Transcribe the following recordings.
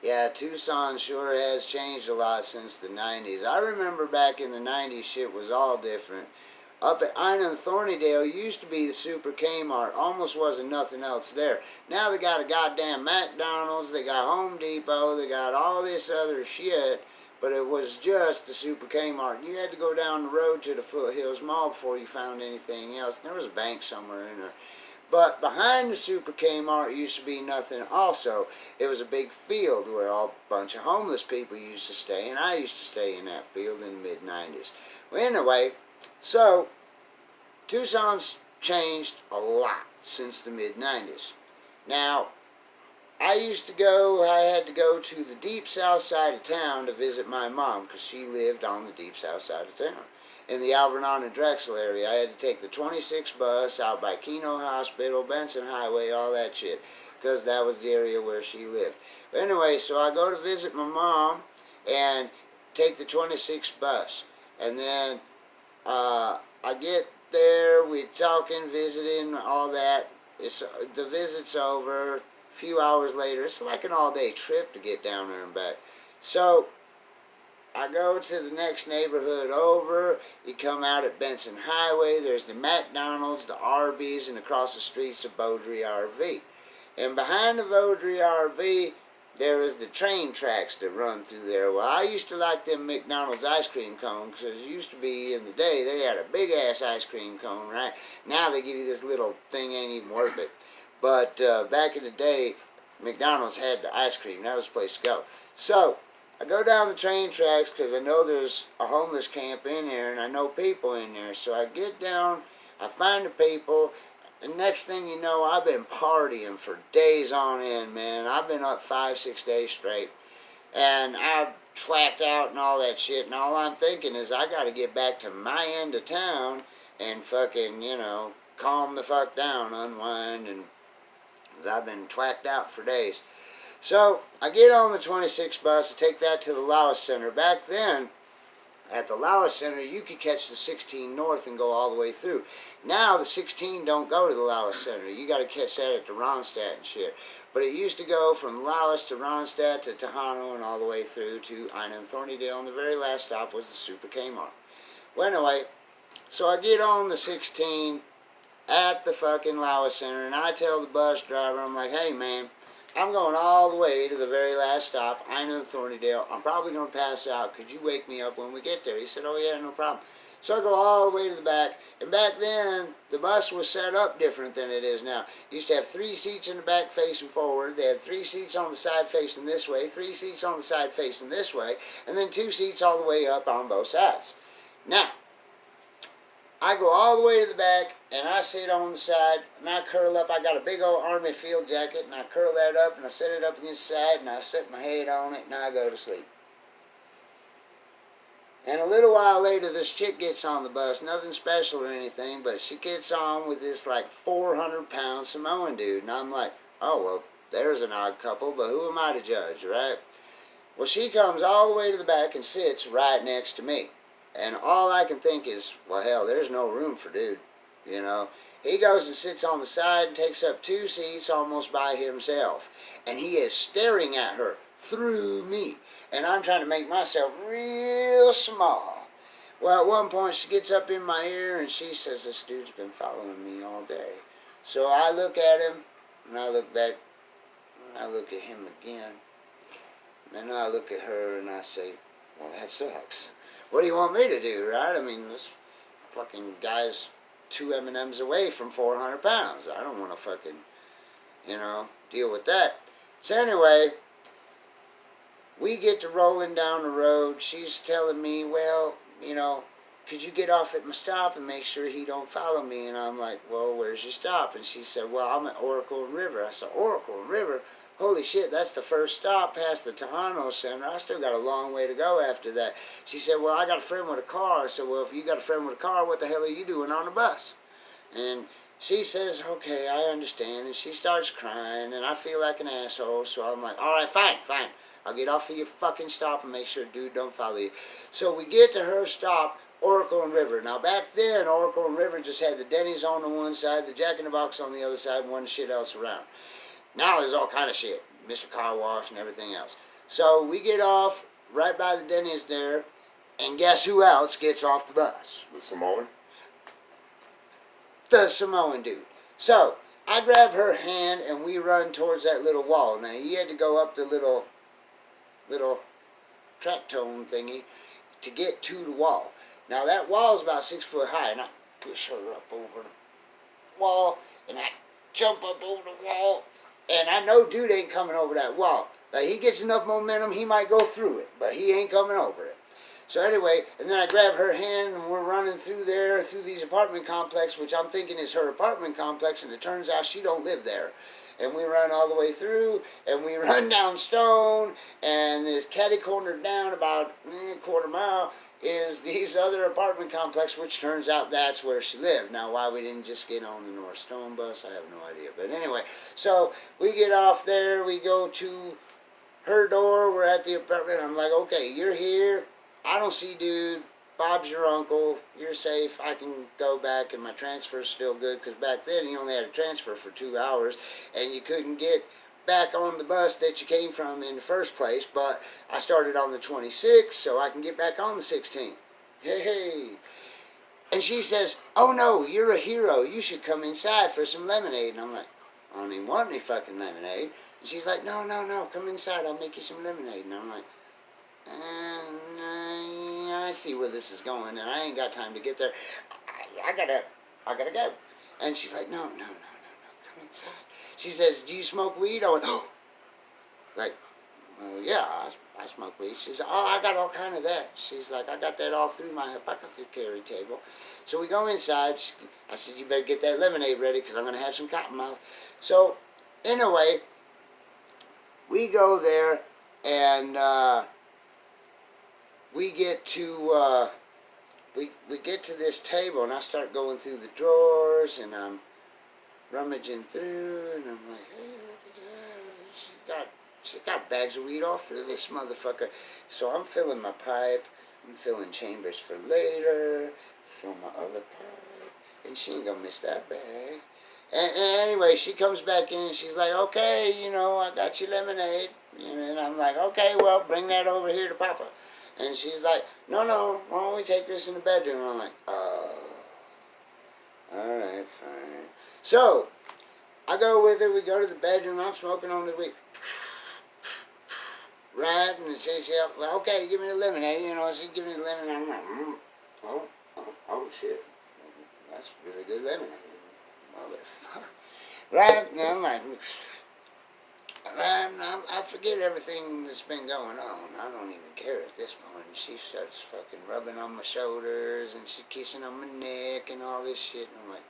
Yeah, Tucson sure has changed a lot since the 90s. I remember back in the 90s, shit was all different. Up at Ina and Thornydale used to be the Super Kmart. Almost wasn't nothing else there. Now they got a goddamn McDonald's, they got Home Depot, they got all this other shit. But it was just the Super Kmart. You had to go down the road to the Foothills Mall before you found anything else. There was a bank somewhere in there. But behind the Super Kmart used to be nothing also. It was a big field where a bunch of homeless people used to stay, and I used to stay in that field in the mid-90s. Well, anyway, so Tucson's changed a lot since the mid-90s. Now, I had to go to the deep south side of town to visit my mom because she lived on the deep south side of town. In the Alvernon and Drexel area, I had to take the 26 bus out by Keno Hospital, Benson Highway, all that shit, because that was the area where she lived. But anyway, so I go to visit my mom and take the 26 bus. And then I get there, we're talking, visiting, all that. The visit's over. A few hours later, it's like an all-day trip to get down there and back. So I go to the next neighborhood over. You come out at Benson Highway. There's the McDonald's, the Arby's, and across the streets of B.U.M.B. RV. And behind the B.U.M.B. RV, there is the train tracks that run through there. Well, I used to like them McDonald's ice cream cones because it used to be in the day they had a big-ass ice cream cone, right? Now they give you this little thing, ain't even worth it. But back in the day, McDonald's had the ice cream. That was the place to go. So I go down the train tracks because I know there's a homeless camp in there and I know people in there. So I get down, I find the people, and next thing you know, I've been partying for days on end, man. I've been up 5-6 days straight. And I've twacked out and all that shit, and all I'm thinking is I got to get back to my end of town and fucking, calm the fuck down, unwind, and I've been twacked out for days. So I get on the 26 bus, I take that to the Lawless Center. Back then, at the Lawless Center, you could catch the 16 north and go all the way through. Now the 16 don't go to the Lawless Center. You got to catch that at the Ronstadt and shit. But it used to go from Lawless to Ronstadt to Tejano and all the way through to Ina and Thornydale, and the very last stop was the Super Kmart. Well, anyway, so I get on the 16 at the fucking Lawless Center, and I tell the bus driver, I'm like, hey man, I'm going all the way to the very last stop, Ina and Thornydale. I'm probably going to pass out. Could you wake me up when we get there? He said, oh yeah, no problem. So I go all the way to the back, and back then, the bus was set up different than it is now. You used to have 3 seats in the back facing forward. They had 3 seats on the side facing this way, 3 seats on the side facing this way, and then 2 seats all the way up on both sides. Now, I go all the way to the back, and I sit on the side, and I curl up. I got a big old Army field jacket, and I curl that up, and I set it up against the side, and I set my head on it, and I go to sleep. And a little while later, this chick gets on the bus, nothing special or anything, but she gets on with this like 400-pound Samoan dude, and I'm like, oh, well, there's an odd couple, but who am I to judge, right? Well, she comes all the way to the back and sits right next to me. And all I can think is, well, hell, there's no room for dude, He goes and sits on the side and takes up 2 seats almost by himself. And he is staring at her through me. And I'm trying to make myself real small. Well, at one point, she gets up in my ear and she says, this dude's been following me all day. So I look at him, and I look back, and I look at him again. And I look at her and I say, well, that sucks. What do you want me to do, right? I mean, this fucking guy's 2 M&Ms away from 400 pounds. I don't want to fucking, deal with that. So anyway, we get to rolling down the road. She's telling me, well, could you get off at my stop and make sure he don't follow me? And I'm like, well, where's your stop? And she said, well, I'm at Oracle and River. I said, Oracle and River? Holy shit, that's the first stop past the Tejano Center. I still got a long way to go after that. She said, well, I got a friend with a car. I said, well, if you got a friend with a car, what the hell are you doing on the bus? And she says, okay, I understand. And she starts crying, and I feel like an asshole. So I'm like, all right, fine. I'll get off of your fucking stop and make sure dude don't follow you. So we get to her stop, Oracle and River. Now, back then, Oracle and River just had the Denny's on the one side, the Jack in the Box on the other side, and wasn't shit else around. Now there's all kind of shit, Mr. Car Wash and everything else. So we get off right by the Denny's there, and guess who else gets off the bus? The Samoan? The Samoan dude. So I grab her hand and we run towards that little wall. Now you had to go up the little track tone thingy to get to the wall. Now that wall is about 6 foot high, and I push her up over the wall, and I jump up over the wall, and I know dude ain't coming over that wall. Like, he gets enough momentum, he might go through it, but he ain't coming over it. So anyway, and then I grab her hand, and we're running through there, through these apartment complex, which I'm thinking is her apartment complex, and it turns out she don't live there. And we run all the way through, and we run down Stone, and this catty corner down about a quarter mile is these other apartment complex, which turns out that's where she lived. Now, why we didn't just get on the North Stone bus, I have no idea. But anyway, so we get off there, we go to her door, we're at the apartment, I'm like, okay, you're here, I don't see dude, Bob's your uncle, you're safe, I can go back, and my transfer's still good, because back then you only had a transfer for 2 hours, and you couldn't get back on the bus that you came from in the first place, but I started on the 26th, so I can get back on the 16th. Hey. And she says, oh no, you're a hero, you should come inside for some lemonade. And I'm like, I don't even want any fucking lemonade. And she's like, no, come inside, I'll make you some lemonade. And I'm like, I see where this is going, and I ain't got time to get there. I gotta go. And she's like, no, come inside. She says, do you smoke weed? I went, oh. Like, well, yeah, I smoke weed. She said, oh, I got all kind of that. She's like, I got that all through my apothecary table. So we go inside. I said, you better get that lemonade ready, because I'm going to have some cottonmouth. So, anyway, we go there, and we get to we get to this table, and I start going through the drawers, and I'm rummaging through, and I'm like, hey, look at that. She got bags of weed all through this motherfucker. So I'm filling my pipe, I'm filling chambers for later, fill my other pipe, and she ain't gonna miss that bag. And anyway, she comes back in, and she's like, okay, you know, I got your lemonade. And I'm like, okay, well, bring that over here to Papa. And she's like, no, why don't we take this in the bedroom? And I'm like, oh, alright, fine. So, I go with her, we go to the bedroom, I'm smoking on the weed. Right, and she says, well, okay, give me the lemonade, you know, she give me the lemonade, I'm like, oh, shit, that's really good lemonade, motherfucker. Right, and I'm like, I forget everything that's been going on, I don't even care at this point, and she starts fucking rubbing on my shoulders, and she's kissing on my neck, and all this shit, and I'm like,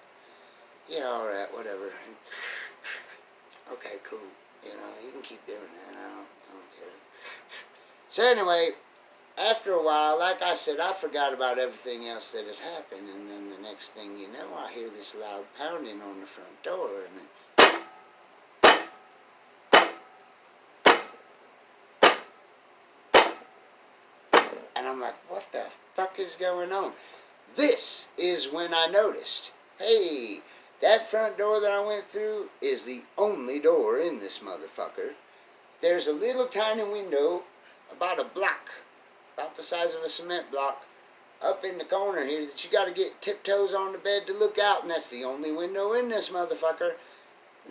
yeah, alright, whatever, and, okay, cool, you know, you can keep doing that, I don't care. So anyway, after a while, like I said, I forgot about everything else that had happened, and then the next thing you know, I hear this loud pounding on the front door, and I'm like, what the fuck is going on? This is when I noticed, hey, that front door that I went through is the only door in this motherfucker. There's a little tiny window, about a block, about the size of a cement block, up in the corner here that you got to get tiptoes on the bed to look out, and that's the only window in this motherfucker.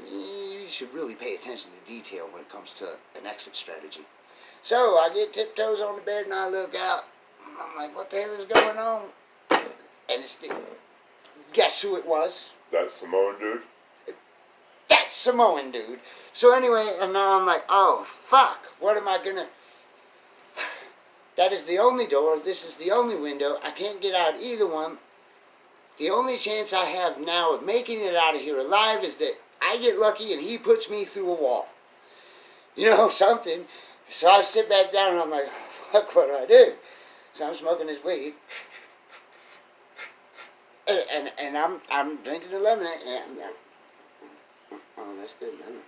You should really pay attention to detail when it comes to an exit strategy. So I get tiptoes on the bed and I look out. I'm like, what the hell is going on? And it's guess who it was? That Samoan dude? That Samoan dude. So anyway, and now I'm like, oh, fuck. What am I going to... That is the only door. This is the only window. I can't get out either one. The only chance I have now of making it out of here alive is that I get lucky and he puts me through a wall. You know, something. So I sit back down and I'm like, fuck, what do I do? So I'm smoking this weed. And I'm drinking the lemonade. And I'm like, oh, that's good lemonade.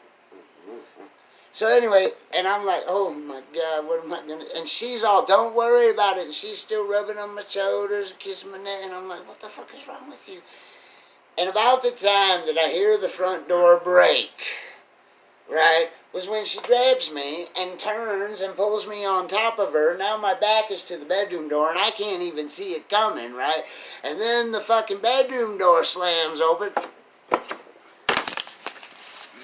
So anyway, and I'm like, oh my God, what am I going to... And she's all, don't worry about it. And she's still rubbing on my shoulders and kissing my neck. And I'm like, what the fuck is wrong with you? And about the time that I hear the front door break, right, was when she grabs me and turns and pulls me on top of her. Now my back is to the bedroom door and I can't even see it coming, right? And then the fucking bedroom door slams open.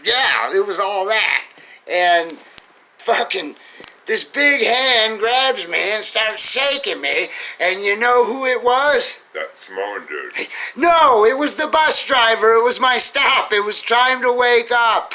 Yeah, it was all that. And fucking this big hand grabs me and starts shaking me. And you know who it was? That Samoan dude. No, it was the bus driver. It was my stop. It was time to wake up.